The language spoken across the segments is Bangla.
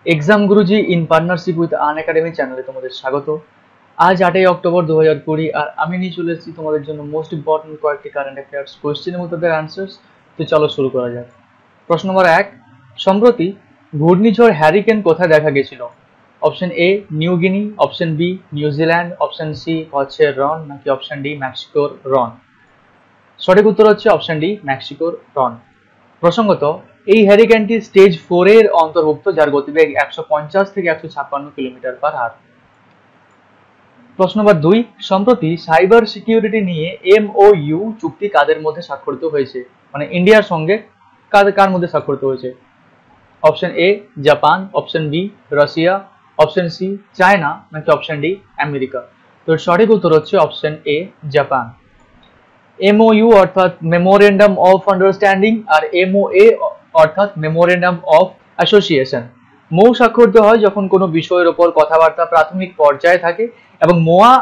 Exam Guruji in partnership with Unacademy চ্যানেলে তোমাদের স্বাগত। আজ 8ই অক্টোবর 2020 আর আমি নিয়ে চলে এসেছি তোমাদের জন্য মোস্ট ইম্পর্টেন্ট কয়েকটি কারেন্ট অ্যাফেয়ার্স কোয়েশ্চেন এবং তাদের অ্যান্সার্স। তো চলো শুরু করা যাক। প্রশ্ন নম্বর 1, সম্প্রতি ঘূর্ণিঝড় হ্যারিকেন কোথায় দেখা গেছিল? Option A New Guinea, option B New Zealand, option C কচ্ছের রন, নাকি অপশন ডি মেক্সিকোর রন। সঠিক উত্তর হচ্ছে অপশন ডি মেক্সিকোর রন। প্রসঙ্গত, এই হ্যারিকেনটি স্টেজ 4 এর অন্তর্ভুক্ত, যার গতিবেগ 150 থেকে 156 কিলোমিটার পার হাওয়ার। প্রশ্ন নম্বর 2, সম্প্রতি সাইবার সিকিউরিটি নিয়ে MOU চুক্তি কাদের মধ্যে স্বাক্ষরিত হয়েছে? মানে ইন্ডিয়ার সঙ্গে কার মধ্যে স্বাক্ষরিত হয়েছে? Option A Japan, option B Russia, option C China, নাকি অপশন ডি আমেরিকা। তো সঠিক উত্তর হচ্ছে অপশন এ জাপান। MOU অর্থাৎ মেমোরেন্ডাম অফ আন্ডারস্ট্যান্ডিং আর MOA অর্থাৎ মেমোরেন্ডাম অফ অ্যাসোসিয়েশন। মৌ স্বাক্ষরিত হয় যখন কোনো বিষয়ের ওপর কথাবার্তা প্রাথমিক পর্যায়ে থাকে, এবং মোয়া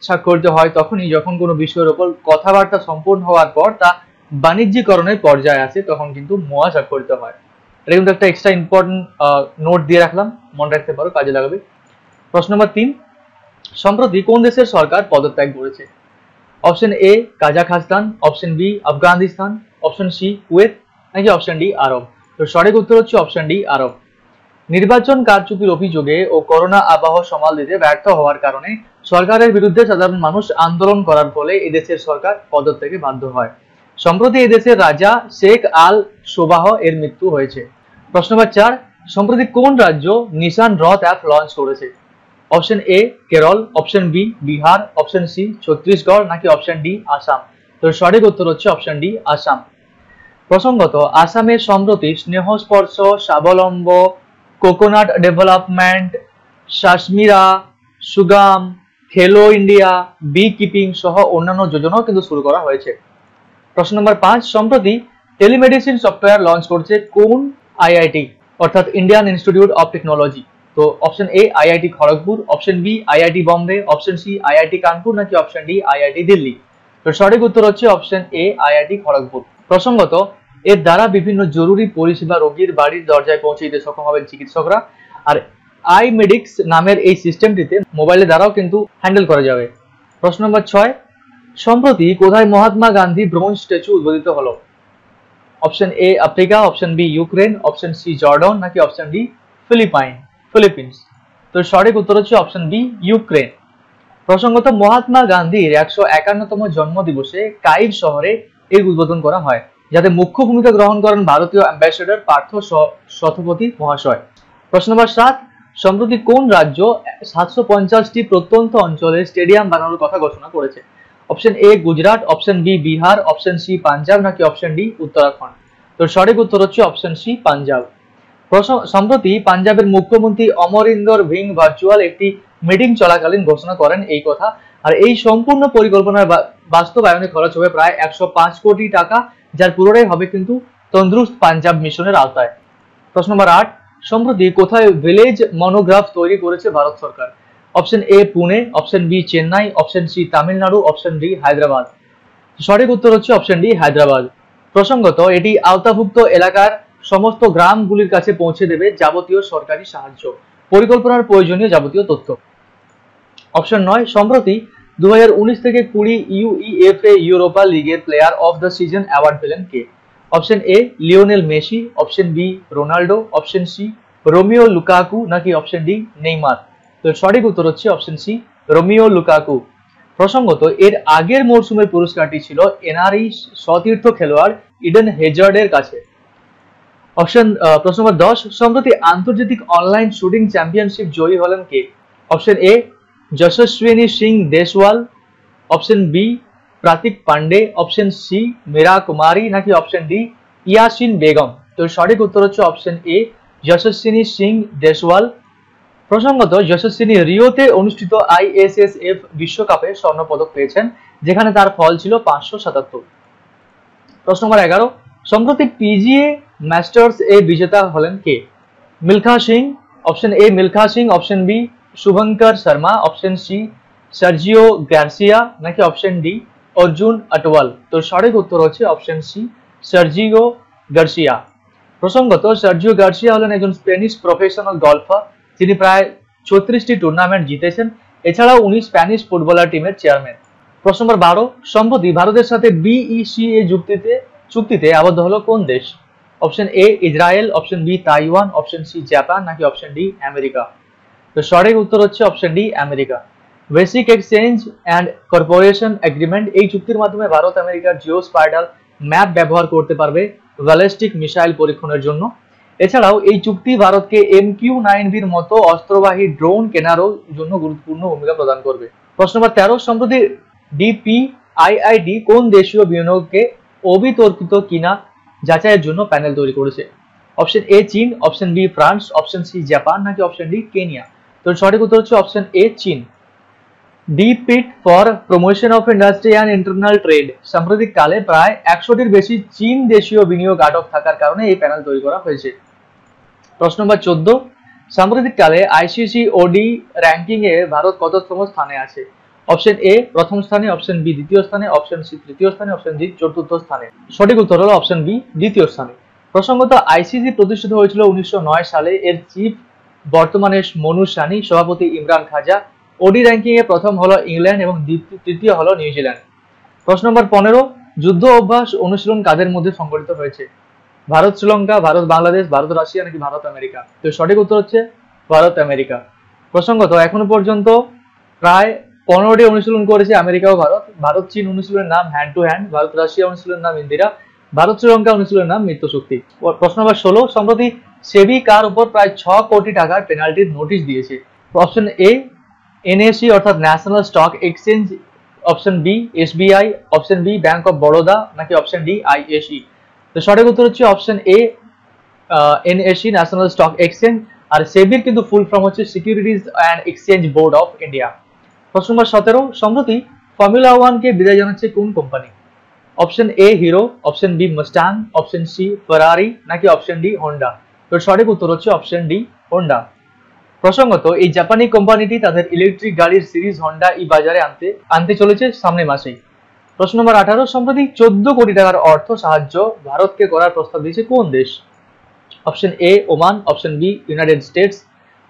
স্বাক্ষরিত হয় তখনই যখন কোনো বিষয়ের ওপর কথাবার্তা সম্পূর্ণ হওয়ার পর তা বাণিজ্যিকরণের পর্যায়ে আসে, তখন কিন্তু মোয়া স্বাক্ষরিত হয়। এটা কিন্তু একটা এক্সট্রা ইম্পর্টেন্ট নোট দিয়ে রাখলাম, মনে রাখতে পারো, কাজে লাগবে। প্রশ্ন নম্বর 3, সম্প্রতি কোন দেশের সরকার পদত্যাগ করেছে? Option A Kazakhstan, option B Afghanistan, option C Kuwait, নাকি অপশন ডি আরব। তো সঠিক উত্তর হচ্ছে অপশন ডি আরব। নির্বাচন কারচুপির অভিযোগে ও করোনা আবহ সামাল দিতে ব্যর্থ হওয়ার কারণে সরকারের বিরুদ্ধে সাধারণ মানুষ আন্দোলন করার ফলে এদেশের সরকার পদত্যাগে বাধ্য হয়। সম্প্রতি এদেশের রাজা শেখ আল সোবাহ এর মৃত্যু হয়েছে। প্রশ্ন নম্বর 4, সম্প্রতি কোন রাজ্য নিশান রথ অ্যাপ লঞ্চ করেছে? Option A Kerala, option B Bihar, option C Chhattisgarh, নাকি অপশন ডি আসাম। তো সঠিক উত্তর হচ্ছে অপশন ডি আসাম। প্রসঙ্গত, আসামের সম্প্রতি স্নেহস্পর্শ, স্বাবলম্ব, কোকোনাট ডেভেলপমেন্ট, কাশ্মীরা, সুগাম, খেলো ইন্ডিয়া, বি কিপিং সহ অন্যান্য যোজনাও কিন্তু শুরু করা হয়েছে। প্রশ্ন নম্বর 5, সম্প্রতি টেলিমেডিসিন সফটওয়্যার লঞ্চ করছে কোন আইআইটি অর্থাৎ ইন্ডিয়ান ইনস্টিটিউট অফ টেকনোলজি? তো option A IIT Kharagpur, option B IIT Bombay, option C IIT Kanpur, নাকি অপশন ডি আইআইটি দিল্লি। তো সঠিক উত্তর হচ্ছে অপশন এ আইআইটি খড়গপুর। প্রসঙ্গত, এর দ্বারা বিভিন্ন জরুরি পরিষেবা রোগীর বাড়ির দরজায় পৌঁছে দিতে সক্ষম হবেন চিকিৎসকরা। আর আই মেডিক্স নামের এই সিস্টেমটিতে মোবাইলের দ্বারাও কিন্তু হ্যান্ডেল করা যাবে। প্রশ্ন নম্বর 6, সম্প্রতি কোথায় মহাত্মা গান্ধী ব্রোঞ্জ স্ট্যাচু উদ্বোধিত হলো? Option A Africa, option B Ukraine, option C Jordan, নাকি অপশন ডি ফিলিপিন্স। তো সঠিক উত্তর হচ্ছে অপশন বি ইউক্রেন। প্রসঙ্গত, মহাত্মা গান্ধীর 151তম জন্মদিবসে কাইর শহরে এর উদ্বোধন করা হয়, যাতে মুখ্য ভূমিকা গ্রহণ করেন ভারতীয় অ্যাম্বাসেডর পার্থ শতপথী মহাশয়। প্রশ্ন নম্বর 7, সম্প্রতি কোন রাজ্য 750টি প্রত্যন্ত অঞ্চলে স্টেডিয়াম বানানোর কথা ঘোষণা করেছে? Option A Gujarat, option B Bihar, option C Punjab, নাকি অপশন ডি উত্তরাখণ্ড। তো সঠিক উত্তর হচ্ছে অপশন সি পাঞ্জাব। সম্প্রতি পাঞ্জাবের মুখ্যমন্ত্রী অমরিন্দর সিং ভার্চুয়াল একটি মিটিং চলাকালীন ঘোষণা করেন এই কথা। আর এই সম্পূর্ণ পরিকল্পনার বাস্তবায়নে খরচ হবে প্রায় 105 কোটি টাকা, যার পুরোটাই হবে কিন্তু তন্দুরুস্ত পাঞ্জাব মিশনের আওতায়। প্রশ্ন নম্বর 8, সম্প্রতি কোথায় ভিলেজ মনোগ্রাফ তৈরি করেছে ভারত সরকার? Option A Pune, option B Chennai, option C Tamil Nadu, option D Hyderabad. সঠিক উত্তর হচ্ছে অপশন ডি হায়দ্রাবাদ। প্রসঙ্গত, এটি আওতাভুক্ত এলাকার সমস্ত গ্রামগুলির কাছে পৌঁছে দেবে যাবতীয় সরকারি সাহায্য, পরিকল্পনার প্রয়োজনীয় যাবতীয় তথ্য। অপশন 9, সম্প্রতি 2019 থেকে 20 UEFA ইউরোপা লিগের player of the season award পেলেন কে? Option A Lionel Messi, option B Ronaldo, option C Romeo Lukaku, নাকি অপশন ডি নেইমার। তো সঠিক উত্তর হচ্ছে অপশন সি রোমিও লুকাকু। প্রসঙ্গত, এর আগের মরশুমের পুরস্কারটি ছিল এনআরই সতীর্থ খেলোয়াড় ইডেন হেজার্ডের কাছে। প্রশ্ন নম্বর 10, সম্প্রতি আন্তর্জাতিক অনলাইন শুটিং চ্যাম্পিয়নশিপ জয়ী হলেন কে? Option A Yashaswini Singh Deswal, option B Pratik Pandey, option C Meera Kumari, নাকি অপশন ডি ইয়াসিন বেগম। তো সঠিক উত্তর হচ্ছে অপশন এ যশস্বিনী সিং দেশওয়াল। প্রসঙ্গত, যশস্বিনী রিওতে অনুষ্ঠিত ISSF বিশ্বকাপে স্বর্ণ পদক পেয়েছেন, যেখানে তার ফল ছিল 577। প্রশ্ন নম্বর 11, সম্প্রতি PGA মাস্টার্স এ বিজেতা হলেন কে? Milkha Singh, option A Milkha Singh, option B Shubhankar Sharma, option C Sergio Garcia, নাকি অপশন ডি অর্জুন আটওয়াল। তো সঠিক উত্তর হচ্ছে অপশন সি সার্জিও গার্সিয়া। প্রসঙ্গত, সার্জিও গার্সিয়া হলেন একজন স্প্যানিশ প্রফেশনাল গলফার, যিনি প্রায় 36টি টুর্নামেন্ট জিতেছেন। এছাড়াও উনি স্প্যানিশ ফুটবলার টিমের চেয়ারম্যান। প্রশ্ন নম্বর 12, সম্প্রতি ভারতের সাথে বিইসিএ চুক্তিতে আবদ্ধ হলো কোন দেশ? Option A Israel, option B Taiwan, option C Japan, নাকি অপশন ডি আমেরিকা? তো সঠিক উত্তর হচ্ছে option D America. Basic exchange and corporation agreement, এই চুক্তির মাধ্যমে ভারত আমেরিকার জিওস্পাইডাল ম্যাপ ব্যবহার করতে পারবে ব্যালিস্টিক মিসাইল পরীক্ষণের জন্য। এছাড়াও এই চুক্তি ভারতকে MQ-9B'র মতো অস্ত্রবাহী ড্রোন কেনারও জন্য গুরুত্বপূর্ণ ভূমিকা প্রদান করবে। প্রশ্ন নম্বর 13, সম্প্রতি ডিপিআইআইডি কোন দেশীয় বিনিয়োগকে অবিতর্কিত কিনা যাচাইয়ের জন্য প্যানেল তৈরি করেছে? অপশন এ চীন, option B France, option C Japan, নাকি অপশন ডি কেনিয়া? তো সঠিক উত্তর হচ্ছে অপশন এ চীন। DPIIT for promotion of industry and international trade, সাম্প্রতিককালে প্রায় 100টির বেশি চীন দেশীয় বিনিয়োগ আটক থাকার কারণে এই প্যানেল তৈরি করা হয়েছে। প্রশ্ন নম্বর 14, সাম্প্রতিককালে আইসিসি ওডি র্যাঙ্কিং এ ভারত কততম স্থানে আছে? অপশন এ প্রথম স্থানে, অপশন বি দ্বিতীয় স্থানে, অপশন সি তৃতীয় স্থানে, অপশন ডি চতুর্থ স্থানে। সঠিক উত্তর হলো অপশন বি দ্বিতীয় স্থানে। প্রসঙ্গত, আইসিসি প্রতিষ্ঠিত হয়েছিল 1909 সালে। এর চিফ বর্তমানে মনু সানি, সভাপতি ইমরান খাজা। ওডি র্যাঙ্কিং এ প্রথম হলো ইংল্যান্ড এবং তৃতীয় হলো নিউজিল্যান্ড। প্রশ্ন নম্বর 15, যুদ্ধ অভ্যাস অনুশীলন কাদের মধ্যে সংঘটিত হয়েছে? ভারত শ্রীলঙ্কা, ভারত বাংলাদেশ, ভারত রাশিয়া, নাকি ভারত আমেরিকা? তো সঠিক উত্তর হচ্ছে ভারত আমেরিকা। প্রসঙ্গত, এখনো পর্যন্ত প্রায় 15টি অনুশীলন করেছে আমেরিকা ও ভারত। ভারত চীন অনুশীলনের নাম hand to hand, Bharat Russia অনুশীলনের নাম ইন্দিরা, ভারত শ্রীলঙ্কা অনুশীলনের নাম মিত্র শক্তি। প্রশ্ন নম্বর 16, সম্প্রতি সেবি কার উপর প্রায় 6 কোটি টাকার পেনাল্টির নোটিশ দিয়েছে? অপশন এ এনএসই অর্থাৎ national stock exchange, option B SBI, option B bank of Baroda, নাকি অপশন ডি আইএসই? তো সঠিক উত্তর হচ্ছে option A NSE national stock exchange. আর সেবির কিন্তু ফুল ফর্ম হচ্ছে securities and exchange board of India. প্রশ্ন নম্বর 17, সম্প্রতি ফর্মুলা 1 কে বিদায় জানাচ্ছে কোন company? Option A Hero, option B Mustang, option C Ferrari, নাকি অপশন ডি হোন্ডা? তো সঠিক উত্তর হচ্ছে অপশন ডি হোন্ডা। প্রসঙ্গত, এই জাপানি কোম্পানিটি তাদের ইলেকট্রিক গাড়ির সিরিজ হোন্ডা ই বাজারে আনতে চলেছে সামনের মাসেই। প্রশ্ন নম্বর 18, সম্প্রতি 14 কোটি টাকার অর্থ সাহায্য ভারতকে করার প্রস্তাব দিয়েছে কোন দেশ? Option A Oman, option B United States,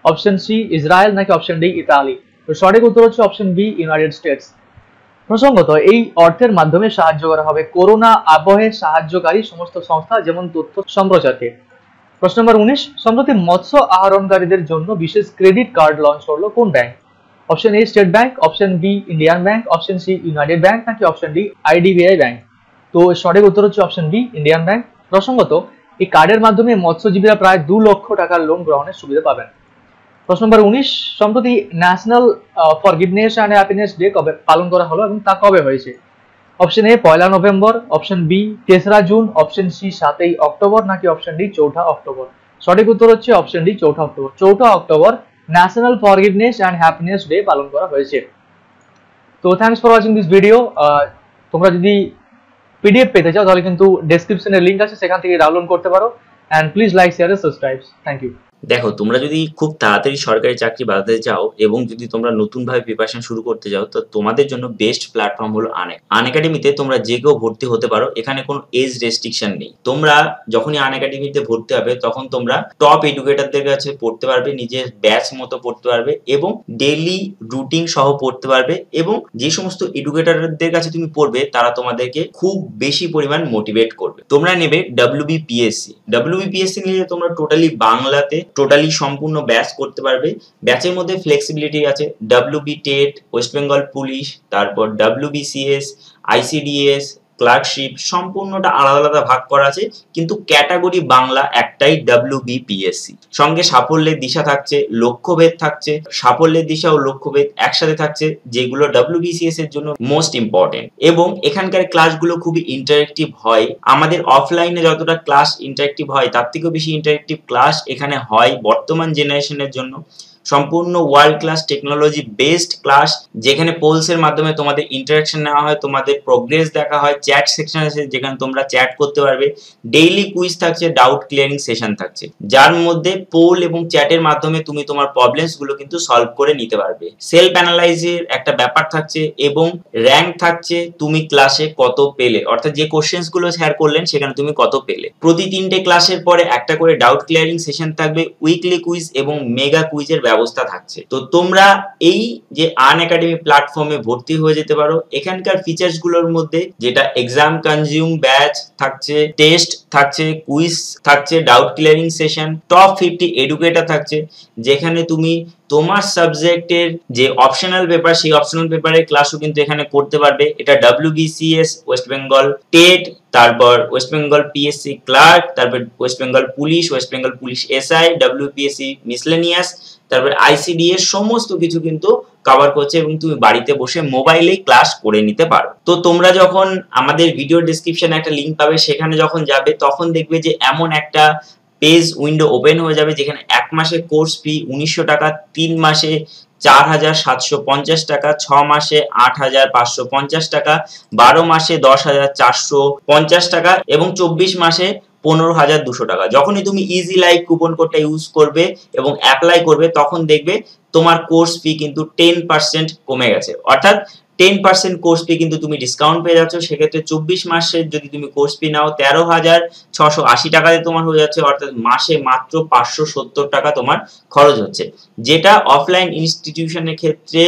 option C Israel, নাকি অপশন ডি ইতালি? তো সঠিক উত্তর হচ্ছে অপশন বি ইউনাইটেড স্টেটস। প্রসঙ্গত, এই অর্থের মাধ্যমে সাহায্য করা হবে করোনা আবহে সাহায্যকারী সমস্ত সংস্থা, যেমন তথ্য সম্প্রচারকে। প্রশ্ন নম্বর 19, সম্প্রতি মৎস্য আহরণকারীদের জন্য বিশেষ ক্রেডিট কার্ড লঞ্চ করলো কোন bank? Option A State bank, option B Indian bank, option C United bank, নাকি অপশন ডি আইডিবিআই ব্যাংক? তো সঠিক উত্তর হচ্ছে অপশন বি ইন্ডিয়ান ব্যাংক। প্রসঙ্গত, এই কার্ডের মাধ্যমে মৎস্যজীবীরা প্রায় 2 লক্ষ টাকার লোন গ্রহণের সুবিধা পাবেন। প্রশ্ন নম্বর 19, সম্প্রতি national forgiveness and happiness day কবে পালন করা হলো এবং তা কবে হয়েছে? Option A 1 November, option B 3রা জুন, অপশন সি 7ই অক্টোবর, নাকি অপশন ডি 4ঠা অক্টোবর? সঠিক উত্তর হচ্ছে অপশন ডি 4ঠা অক্টোবর। 4ঠা October national forgiveness and happiness day পালন করা হয়েছে। তো thanks for watching this video. তোমরা যদি পিডিএফ পেতে চাও তাহলে কিন্তু ডেসক্রিপশনে লিংক আছে, সেখান থেকে ডাউনলোড করতে পারো। And please like, share and subscribe. Thank you. দেখো, তোমরা যদি খুব তাড়াতাড়ি সরকারি চাকরি বাজাতে চাও এবং যদি তোমরা নতুনভাবে প্রিপারেশন শুরু করতে চাও, তো তোমাদের জন্য বেস্ট প্ল্যাটফর্ম হলো আনএকাডেমিতে তোমরা যে কেউ ভর্তি হতে পারো। এখানে কোনো এজ রেস্ট্রিকশন নেই। তোমরা যখনই আনএকাডেমিতে ভর্তি হবে তখন তোমরা টপ এডুকেটরদের কাছে পড়তে পারবে, নিজের ব্যাচ মতো পড়তে পারবে এবং ডেইলি রুটিন সহ পড়তে পারবে। এবং যে সমস্ত এডুকেটরদের কাছে তুমি পড়বে তারা তোমাদেরকে খুব বেশি পরিমাণ মোটিভেট করবে। তোমরা নেবে WBPSC। WBPSC নিলে তোমরা টোটালি বাংলাতে টোটালি সম্পূর্ণ ব্যাচ করতে পারবে। ব্যাচের মধ্যে ফ্লেক্সিবিলিটি আছে। WB TET, West Bengal police, তারপর WBCS, ICDS, ক্লার্কশিপ, সম্পূর্ণটা আলাদা আলাদা ভাগ করা আছে, কিন্তু ক্যাটাগরি বাংলা একটাই WBPSC। সঙ্গে সাফল্যের দিশা থাকছে, লক্ষ্যভেদ থাকছে। সাফল্যের দিশা ও লক্ষ্যভেদ একসাথে থাকছে, যেগুলো WBCS এর জন্য মোস্ট ইম্পর্টেন্ট। এবং এখানকার ক্লাসগুলো খুবই ইন্টারেক্টিভ হয়। আমাদের অফলাইনে যতটা ক্লাস ইন্টারেক্টিভ হয় তার থেকেও বেশি ইন্টারেক্টিভ ক্লাস এখানে হয় বর্তমান জেনারেশনের জন্য। সম্পূর্ণ world class technology based class, যেখানে পোলস এর মাধ্যমে তোমাদের ইন্টারাকশন নেওয়া হয়, তোমাদের প্রোগ্রেস দেখা হয়, চ্যাট সেকশন আছে যেখানে তোমরা চ্যাট করতে পারবে, ডেইলি কুইজ থাকছে, ডাউট ক্লিয়ারিং সেশন থাকছে, যার মধ্যে পোল এবং চ্যাটের মাধ্যমে তুমি তোমার প্রবলেমস গুলো কিন্তু সলভ করে নিতে পারবে। সেলফ অ্যানালাইজের একটা ব্যাপার থাকছে এবং র্যাঙ্ক থাকছে তুমি ক্লাসে কত পেলে, অর্থাৎ যে কোশ্চেন্স গুলো শেয়ার করলেন সেখানে তুমি কত পেলে। প্রতি 3টে ক্লাসের পরে একটা করে ডাউট ক্লিয়ারিং সেশন থাকবে, উইকলি কুইজ এবং মেগা কুইজের ব্যবস্থা থাকছে। তো তোমরা এই যে আনএকাডেমি প্ল্যাটফর্মে ভর্তি হয়ে যেতে পারো। এখানকার ফিচার্স গুলোর মধ্যে যেটা এক্সাম কনজিউম ব্যাচ থাকছে, টেস্ট থাকছে, কুইজ থাকছে, doubt clearing session, top 50 educator থাকছে, যেখানে তুমি তোমার সাবজেক্টের যে অপশনাল পেপার সেই অপশনাল পেপারের ক্লাসও কিন্তু এখানে করতে পারবে। এটা WBCS, ওয়েস্ট বেঙ্গল টেট, তারপর ওয়েস্ট বেঙ্গল PSC ক্লার্ক, তারপর West Bengal police SI, WPSC miscellaneous, তারপর ICDS সমস্ত কিছু কিন্তু কভার করছে এবং তুমি বাড়িতে বসে মোবাইলেই ক্লাস করে নিতে পারো। তো তোমরা যখন আমাদের ভিডিও ডেসক্রিপশনে একটা লিংক পাবে, সেখানে যখন যাবে তখন দেখবে যে এমন একটা পেজ উইন্ডো ওপেন হয়ে যাবে যেখানে 1 মাসে কোর্স ফি 1900 টাকা, 3 মাসে 4750 টাকা, 6 মাসে 8550 টাকা, 12 মাসে 10450 টাকা এবং 24 মাসে 15200 টাকা। যখনই তুমি ইজি লাইক কুপন কোডটা ইউজ করবে এবং অ্যাপ্লাই করবে তখন দেখবে তোমার কোর্স ফি কিন্তু 10% কমে গেছে, অর্থাৎ 10% কোর্স ফি কিন্তু তুমি ডিসকাউন্ট পেয়ে যাচ্ছ। সেক্ষেত্রে 24 মাসের যদি তুমি কোর্স ফি নাও 13,680 টাকায় তোমার হয়ে যাচ্ছে, অর্থাৎ মাসে মাত্র 570 টাকা তোমার খরচ হচ্ছে, যেটা অফলাইন ইনস্টিটিউশনের ক্ষেত্রে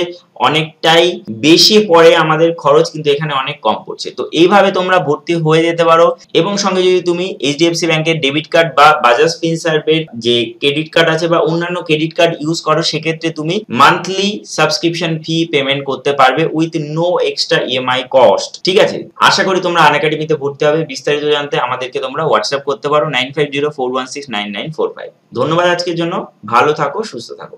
অনেকটাই বেশি পড়ে। আমাদের খরচ কিন্তু এখানে অনেক কম পড়ছে। তো এইভাবে তোমরা ভর্তি হয়ে যেতে পারো এবং সঙ্গে যদি তুমি HDFC ব্যাংকের ডেবিট কার্ড বা বাজাজ ফিনসার্ভের যে ক্রেডিট কার্ড আছে বা অন্যান্য ক্রেডিট কার্ড ইউজ করো, সেক্ষেত্রে তুমি মান্থলি সাবস্ক্রিপশন ফি পেমেন্ট করতে পারবে with no extra EMI cost. ঠিক আছে, আশা করি তোমরা আনএকাডেমিতে ভর্তি হবে। বিস্তারিত জানতে আমাদেরকে তোমরা হোয়াটসঅ্যাপ করতে পারো 9504169945। ধন্যবাদ আজকের জন্য, ভালো থাকো, সুস্থ থাকো।